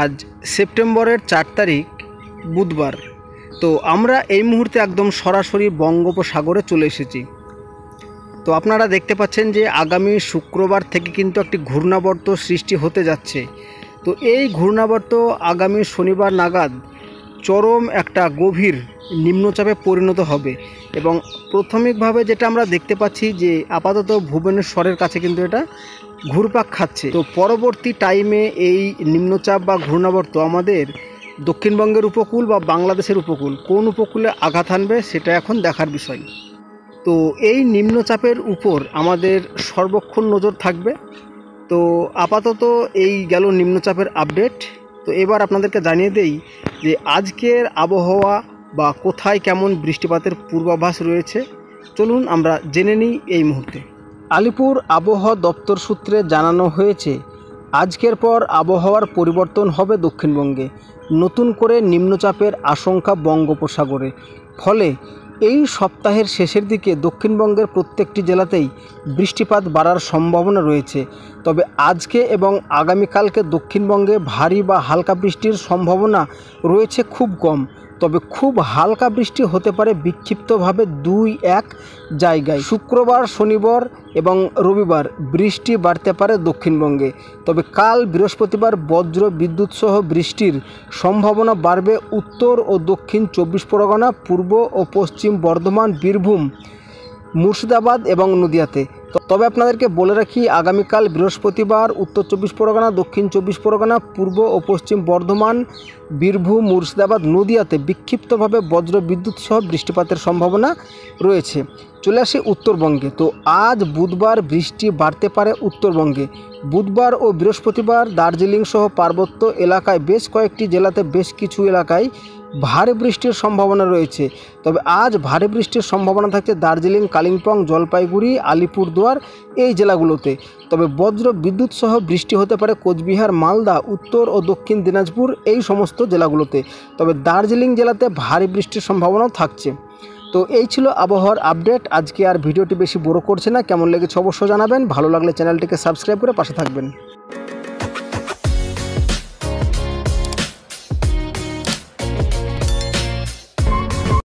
আজ সেপ্টেম্বরের 4 তারিখ বুধবার। তো আমরা এই মুহূর্তে একদম সরাসরি বঙ্গোপসাগরে চলে এসেছি। তো আপনারা দেখতে পাচ্ছেন যে আগামী শুক্রবার থেকে কিন্তু একটি ঘূর্ণাবর্ত সৃষ্টি হতে যাচ্ছে। তো এই ঘূর্ণাবর্ত আগামী শনিবার নাগাদ চরম একটা গভীর নিম্নচাপে পরিণত হবে এবং প্রাথমিকভাবে যেটা আমরা দেখতে পাচ্ছি যে আপাতত ভুবনেশ্বরের কাছে কিন্তু এটা ঘুরপাক খাচ্ছে। তো পরবর্তী টাইমে এই নিম্নচাপ বা ঘূর্ণাবর্ত আমাদের দক্ষিণবঙ্গের উপকূল বা বাংলাদেশের উপকূল কোন উপকূলে আঘাত হানবে সেটা এখন দেখার বিষয়। তো এই নিম্নচাপের উপর আমাদের সর্বক্ষণ নজর থাকবে। তো আপাতত এই গেল নিম্নচাপের আপডেট। তো এবার আপনাদেরকে জানিয়ে দেই যে আজকের আবহাওয়া বা কোথায় কেমন বৃষ্টিপাতের পূর্বাভাস রয়েছে, চলুন আমরা জেনে নিই এই মুহূর্তে। আলিপুর আবহাওয়া দপ্তর সূত্রে জানানো হয়েছে আজকের পর আবহাওয়ার পরিবর্তন হবে দক্ষিণবঙ্গে। নতুন করে নিম্নচাপের আশঙ্কা বঙ্গোপসাগরে। ফলে এই সপ্তাহের শেষের দিকে দক্ষিণবঙ্গের প্রত্যেকটি জেলাতেই বৃষ্টিপাত বাড়ার সম্ভাবনা রয়েছে। তবে আজকে এবং আগামীকালকে দক্ষিণবঙ্গে ভারী বা হালকা বৃষ্টির সম্ভাবনা রয়েছে খুব কম। তবে খুব হালকা বৃষ্টি হতে পারে বিক্ষিপ্তভাবে 2-1 জায়গায়। শুক্রবার, শনিবার এবং রবিবার বৃষ্টি বাড়তে পারে দক্ষিণবঙ্গে। তবে কাল বৃহস্পতিবার বজ্র বিদ্যুৎ সহ বৃষ্টির সম্ভাবনা বাড়বে উত্তর ও দক্ষিণ 24 পরগনা, পূর্ব ও পশ্চিম বর্ধমান, বীরভূম, মুর্শিদাবাদ এবং নদিয়াতে। তবে আপনাদেরকে বলে রাখি আগামীকাল বৃহস্পতিবার উত্তর 24 পরগনা, দক্ষিণ 24 পরগনা, পূর্ব ও পশ্চিম বর্ধমান, বীরভূম, মুর্শিদাবাদ, নদিয়াতে বিক্ষিপ্তভাবে বজ্র বিদ্যুৎ সহ বৃষ্টিপাতের সম্ভাবনা রয়েছে। চলে আসি উত্তরবঙ্গে। তো আজ বুধবার বৃষ্টি বাড়তে পারে উত্তরবঙ্গে। বুধবার ও বৃহস্পতিবার দার্জিলিং সহ পার্বত্য এলাকায় বেশ কয়েকটি জেলাতে বেশ কিছু এলাকায় ভারী বৃষ্টির সম্ভাবনা রয়েছে। তবে আজ ভারী বৃষ্টির সম্ভাবনা থাকছে দার্জিলিং, কালিম্পং, জলপাইগুড়ি, আলিপুরদুয়ার এই জেলাগুলোতে। তবে বজ্র বিদ্যুৎ সহ বৃষ্টি হতে পারে কোচবিহার, মালদা, উত্তর ও দক্ষিণ দিনাজপুর এই সমস্ত জেলাগুলোতে। তবে দার্জিলিং জেলাতে ভারী বৃষ্টির সম্ভাবনাও থাকছে। তো এই ছিল আবহাওয়ার আপডেট। আজকে আর ভিডিওটি বেশি বড় করছে না। কেমন লেগেছে অবশ্যই জানাবেন। ভালো লাগলে চ্যানেলটিকে সাবস্ক্রাইব করে পাশে থাকবেন।